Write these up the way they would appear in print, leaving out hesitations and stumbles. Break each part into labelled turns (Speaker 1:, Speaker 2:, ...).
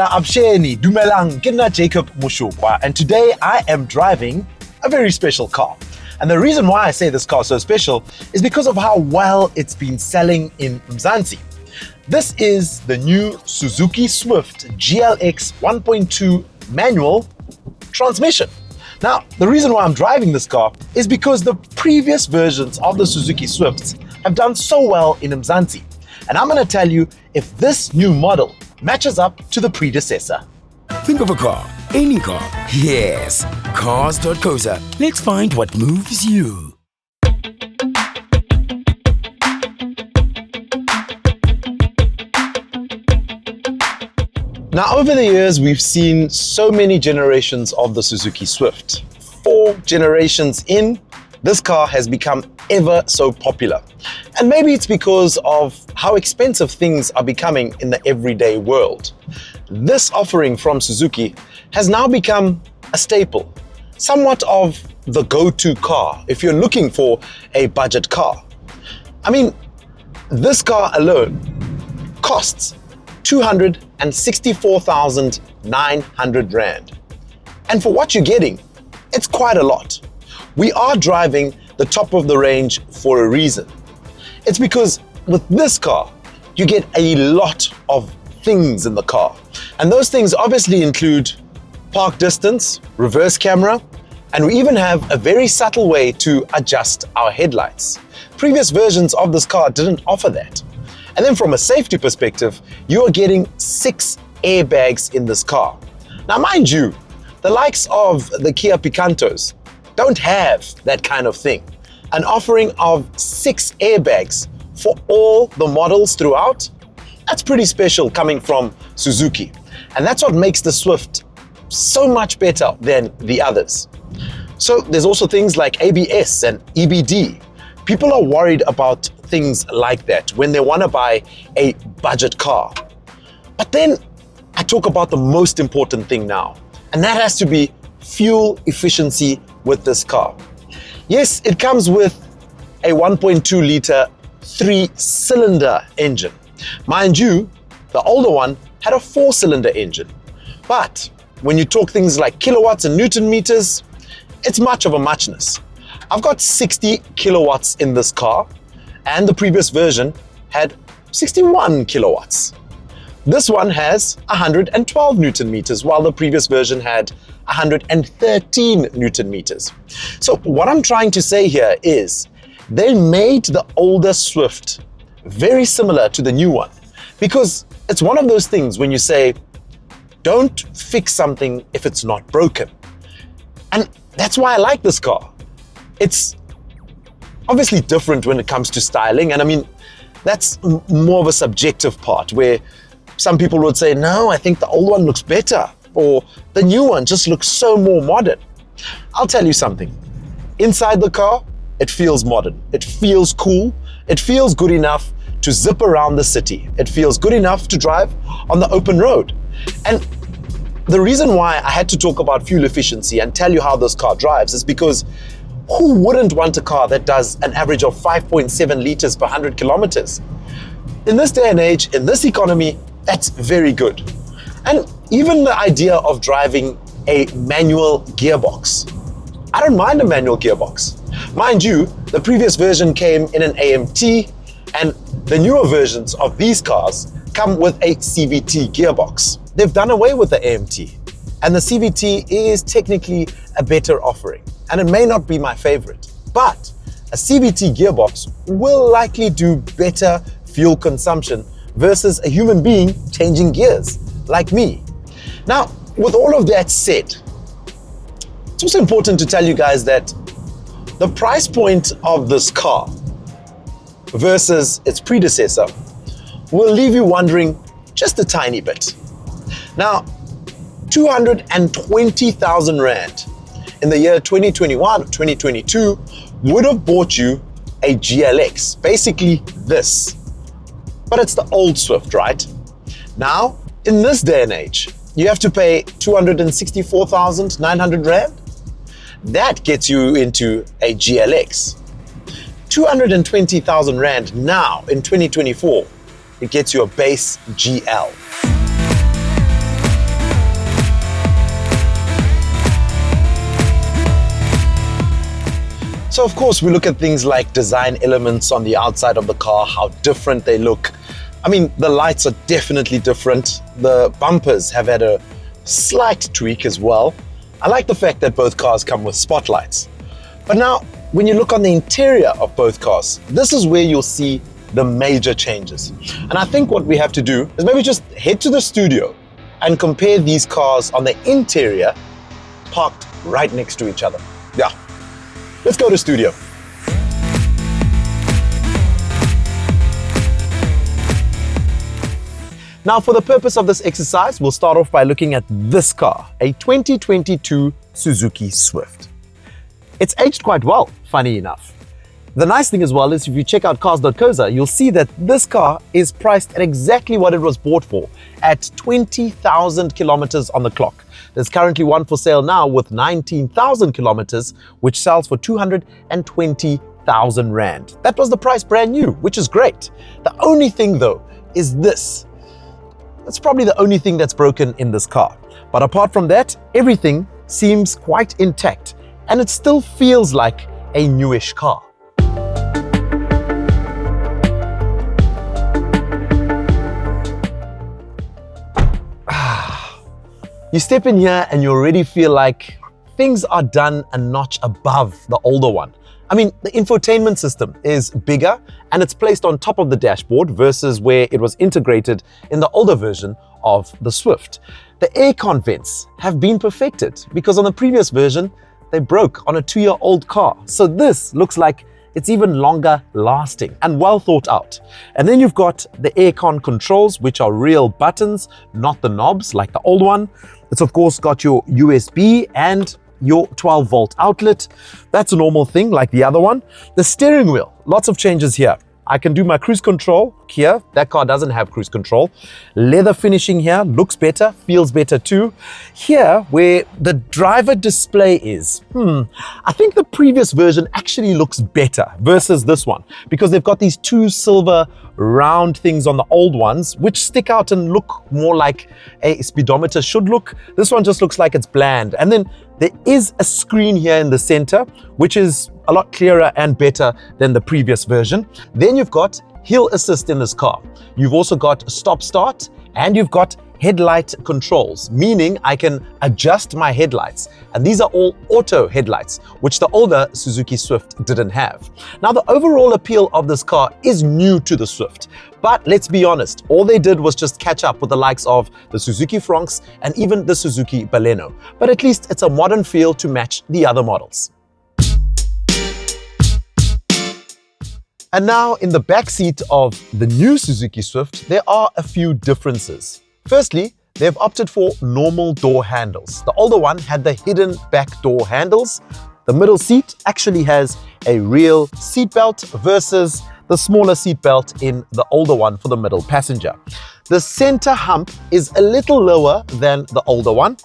Speaker 1: Dumela Absheni, Dumelang, Gina Jacob Moshokoa, and today I am driving a very special car. And the reason why I say this car is so special is because of how well it's been selling in Mzansi. This is the new Suzuki Swift GLX 1.2 manual transmission. Now, the reason why I'm driving this car is because the previous versions of the Suzuki Swifts have done so well in Mzansi. And I'm going to tell you if this new model matches up to the predecessor.
Speaker 2: Think of a car, any car. Yes, Cars.co.za. Let's find what moves you.
Speaker 1: Now, over the years, we've seen so many generations of the Suzuki Swift. 4 generations in, this car has become ever so popular. And maybe it's because of how expensive things are becoming in the everyday world. This offering from Suzuki has now become a staple, somewhat of the go-to car if you're looking for a budget car. I mean, this car alone costs 264,900 Rand. And for what you're getting, it's quite a lot. We are driving the top of the range for a reason. It's because with this car, you get a lot of things in the car. And those things obviously include park distance, reverse camera, and we even have a very subtle way to adjust our headlights. Previous versions of this car didn't offer that. And then from a safety perspective, you are getting 6 airbags in this car. Now, mind you, the likes of the Kia Picantos don't have that kind of thing. An offering of 6 airbags for all the models throughout, that's pretty special coming from Suzuki. And that's what makes the Swift so much better than the others. So there's also things like ABS and EBD. People are worried about things like that when they want to buy a budget car. But then I talk about the most important thing now, and that has to be fuel efficiency with this car. Yes, it comes with a 1.2 liter 3-cylinder engine. Mind you, the older one had a 4-cylinder engine. But when you talk things like kilowatts and Newton meters, it's much of a muchness. I've got 60 kilowatts in this car, and the previous version had 61 kilowatts. This one has 112 Newton meters, while the previous version had 113 Newton meters. So what I'm trying to say here is they made the older Swift very similar to the new one, because it's one of those things when you say, don't fix something if it's not broken. And that's why I like this car. It's obviously different when it comes to styling, and I mean, that's more of a subjective part where some people would say, no, I think the old one looks better, or the new one just looks so more modern. I'll tell you something. Inside the car, it feels modern. It feels cool. It feels good enough to zip around the city. It feels good enough to drive on the open road. And the reason why I had to talk about fuel efficiency and tell you how this car drives is because who wouldn't want a car that does an average of 5.7 liters per 100 kilometers? In this day and age, in this economy, that's very good. And even the idea of driving a manual gearbox. I don't mind a manual gearbox. Mind you, the previous version came in an AMT, and the newer versions of these cars come with a CVT gearbox. They've done away with the AMT, and the CVT is technically a better offering. And it may not be my favorite, but a CVT gearbox will likely do better fuel consumption versus a human being changing gears, like me. Now, with all of that said, it's also important to tell you guys that the price point of this car versus its predecessor will leave you wondering just a tiny bit. Now, 220,000 Rand in the year 2021 or 2022 would have bought you a GLX, basically this. But it's the old Swift, right? Now, in this day and age, you have to pay 264,900 Rand. That gets you into a GLX. 220,000 Rand now in 2024, it gets you a base GL. So of course, we look at things like design elements on the outside of the car, how different they look. I mean, the lights are definitely different. The bumpers have had a slight tweak as well. I like the fact that both cars come with spotlights. But now, when you look on the interior of both cars, this is where you'll see the major changes. And I think what we have to do is maybe just head to the studio and compare these cars on the interior parked right next to each other. Yeah, let's go to studio. Now, for the purpose of this exercise, we'll start off by looking at this car, a 2022 Suzuki Swift. It's aged quite well, funny enough. The nice thing as well is if you check out Cars.co.za, you'll see that this car is priced at exactly what it was bought for, at 20,000 kilometers on the clock. There's currently one for sale now with 19,000 kilometers, which sells for 220,000 Rand. That was the price brand new, which is great. The only thing though is this. That's probably the only thing that's broken in this car. But apart from that, everything seems quite intact and it still feels like a newish car. You step in here and you already feel like things are done a notch above the older one. I mean, the infotainment system is bigger and it's placed on top of the dashboard versus where it was integrated in the older version of the Swift. The aircon vents have been perfected because on the previous version, they broke on a 2-year-old car. So this looks like it's even longer lasting and well thought out. And then you've got the aircon controls, which are real buttons, not the knobs like the old one. It's of course got your USB and your 12-volt outlet. That's a normal thing like the other one. The steering wheel, lots of changes here. I can do my cruise control here. That car doesn't have cruise control. Leather finishing here looks better, feels better too. Here, where the driver display is, I think the previous version actually looks better versus this one because they've got these 2 silver round things on the old ones, which stick out and look more like a speedometer should look. This one just looks like it's bland. And then there is a screen here in the center, which is a lot clearer and better than the previous version. Then you've got hill assist in this car. You've also got stop start and you've got headlight controls, meaning I can adjust my headlights. And these are all auto headlights, which the older Suzuki Swift didn't have. Now, the overall appeal of this car is new to the Swift. But let's be honest, all they did was just catch up with the likes of the Suzuki Fronx and even the Suzuki Baleno. But at least it's a modern feel to match the other models. And now in the back seat of the new Suzuki Swift, there are a few differences. Firstly, they've opted for normal door handles. The older one had the hidden back door handles. The middle seat actually has a real seatbelt versus the smaller seatbelt in the older one for the middle passenger. The center hump is a little lower than the older one.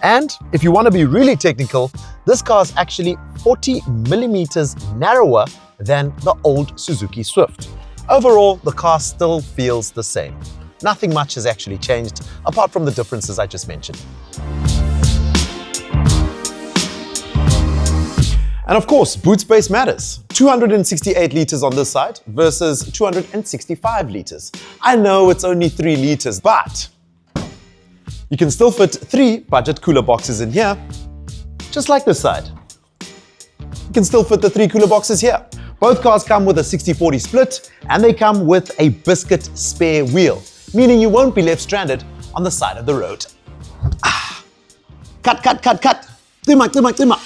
Speaker 1: And if you want to be really technical, this car is actually 40 millimeters narrower than the old Suzuki Swift. Overall, the car still feels the same. Nothing much has actually changed apart from the differences I just mentioned. And of course, boot space matters. 268 liters on this side versus 265 liters. I know it's only 3 liters, but you can still fit 3 budget cooler boxes in here, just like this side. You can still fit the 3 cooler boxes here. Both cars come with a 60-40 split and they come with a biscuit spare wheel, meaning you won't be left stranded on the side of the road. Cut. Terima.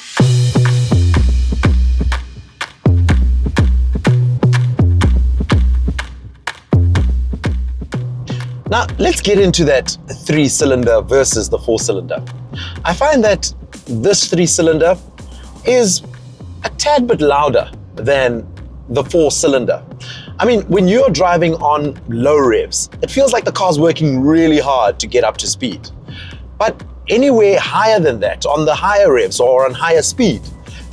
Speaker 1: Now, let's get into that 3-cylinder versus the 4-cylinder. I find that this 3-cylinder is a tad bit louder than the 4-cylinder. I mean, when you're driving on low revs, it feels like the car's working really hard to get up to speed. But anywhere higher than that, on the higher revs or on higher speed,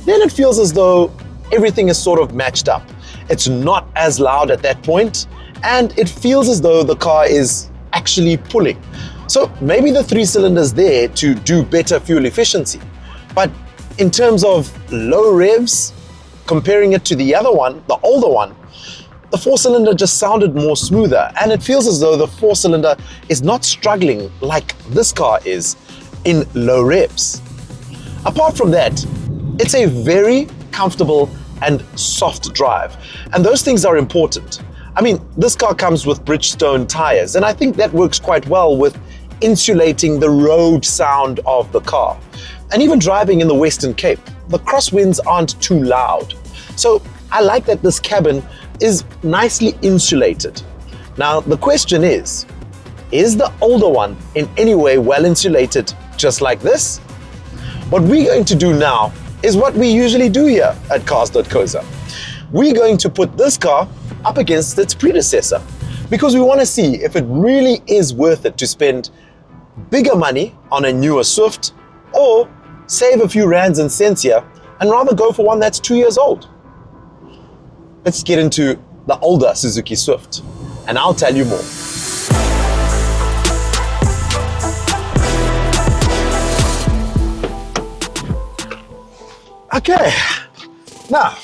Speaker 1: then it feels as though everything is sort of matched up. It's not as loud at that point, and it feels as though the car is actually pulling. So maybe the 3-cylinder's there to do better fuel efficiency. But in terms of low revs, comparing it to the other one, the older one, the 4-cylinder just sounded more smoother, and it feels as though the 4-cylinder is not struggling like this car is in low revs. Apart from that, it's a very comfortable and soft drive, and those things are important. I mean, this car comes with Bridgestone tires, and I think that works quite well with insulating the road sound of the car. And even driving in the Western Cape, the crosswinds aren't too loud. So I like that this cabin is nicely insulated. Now the question is the older one in any way well insulated just like this? What we're going to do now is what we usually do here at Cars.co.za. We're going to put this car up against its predecessor because we want to see if it really is worth it to spend bigger money on a newer Swift or save a few rands and cents here and rather go for one that's 2 years old. Let's get into the older Suzuki Swift and I'll tell you more. Okay, now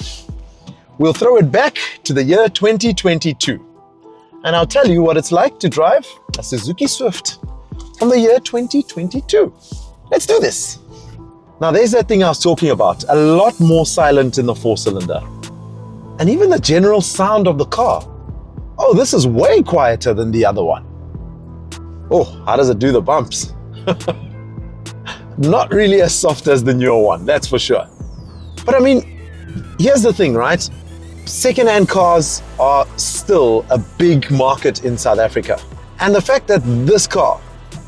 Speaker 1: we'll throw it back to the year 2022 and I'll tell you what it's like to drive a Suzuki Swift from the year 2022. Let's do this. Now there's that thing I was talking about, a lot more silent in the 4-cylinder. And even the general sound of the car. Oh, this is way quieter than the other one. Oh, how does it do the bumps? Not really as soft as the newer one, that's for sure. But I mean, here's the thing, right? Second-hand cars are still a big market in South Africa. And the fact that this car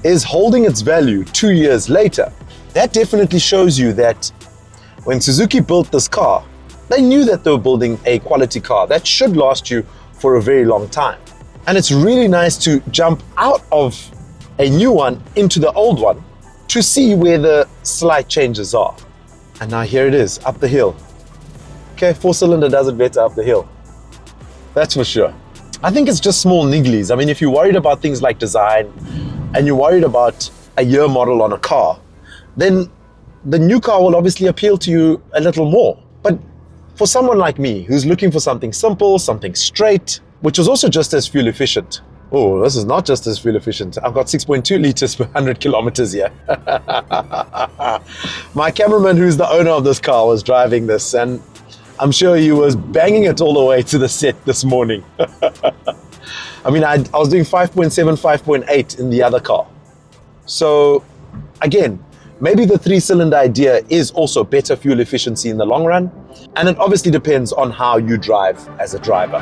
Speaker 1: is holding its value 2 years later, that definitely shows you that when Suzuki built this car, they knew that they were building a quality car that should last you for a very long time. And it's really nice to jump out of a new one into the old one to see where the slight changes are. And now here it is, up the hill. Okay, 4-cylinder does it better up the hill. That's for sure. I think it's just small nigglies. I mean, if you're worried about things like design and you're worried about a year model on a car, then the new car will obviously appeal to you a little more. But for someone like me who's looking for something simple, something straight, which is also just as fuel efficient. Oh, this is not just as fuel efficient. I've got 6.2 liters per 100 kilometers here. My cameraman, who's the owner of this car, was driving this, and I'm sure he was banging it all the way to the set this morning. I mean, I was doing 5.7, 5.8 in the other car. So again, maybe the 3-cylinder idea is also better fuel efficiency in the long run. And it obviously depends on how you drive as a driver.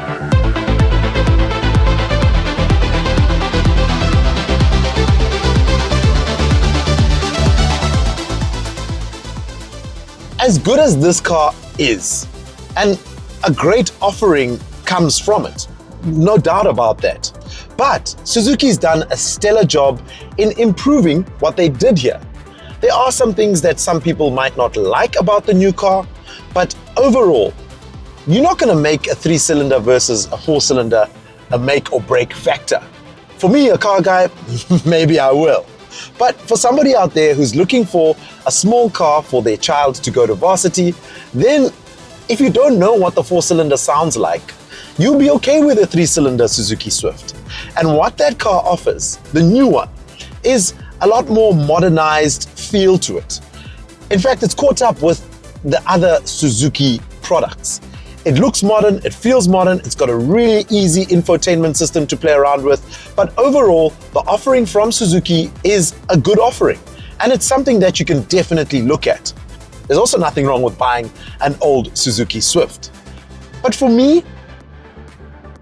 Speaker 1: As good as this car is, and a great offering comes from it, no doubt about that. But Suzuki's done a stellar job in improving what they did here. There are some things that some people might not like about the new car, but overall, you're not going to make a 3-cylinder versus a 4-cylinder a make or break factor. For me, a car guy, maybe I will. But for somebody out there who's looking for a small car for their child to go to varsity, then if you don't know what the 4-cylinder sounds like, you'll be okay with a 3-cylinder Suzuki Swift. And what that car offers, the new one, is a lot more modernized feel to it. In fact, it's caught up with the other Suzuki products. It looks modern, it feels modern, it's got a really easy infotainment system to play around with, but overall, the offering from Suzuki is a good offering, and it's something that you can definitely look at. There's also nothing wrong with buying an old Suzuki Swift. But for me,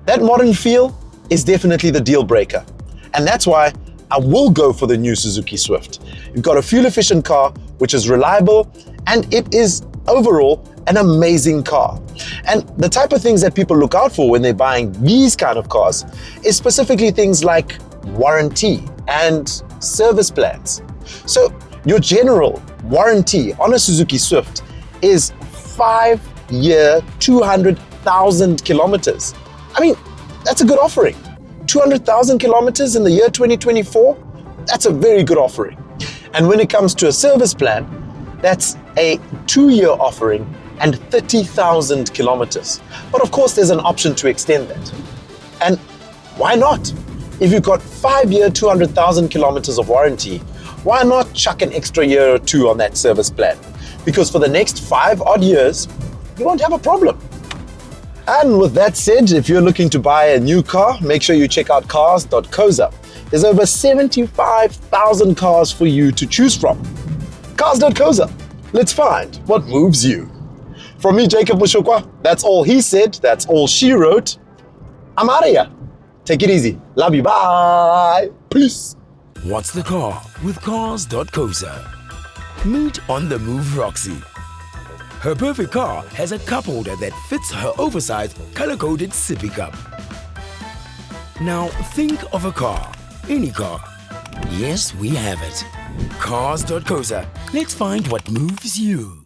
Speaker 1: that modern feel is definitely the deal breaker, and that's why I will go for the new Suzuki Swift. You've got a fuel-efficient car, which is reliable, and it is overall an amazing car. And the type of things that people look out for when they're buying these kind of cars is specifically things like warranty and service plans. So your general warranty on a Suzuki Swift is 5-year, 200,000 kilometers. I mean, that's a good offering. 200,000 kilometers in the year 2024, that's a very good offering. And when it comes to a service plan, that's a 2-year offering and 30,000 kilometers. But of course, there's an option to extend that. And why not? If you've got 5-year, 200,000 kilometers of warranty, why not chuck an extra year or two on that service plan? Because for the next 5 odd years, you won't have a problem. And with that said, if you're looking to buy a new car, make sure you check out Cars.co.za. There's over 75,000 cars for you to choose from. Cars.co.za. Let's find what moves you. From me, Jacob Moshokoa, that's all he said, that's all she wrote. I'm out of here. Take it easy. Love you. Bye. Peace.
Speaker 2: What's the car with Cars.co.za? Meet on the move Roxy. Her perfect car has a cup holder that fits her oversized color-coded sippy cup. Now think of a car, any car. Yes, we have it. Cars.co.za. Let's find what moves you.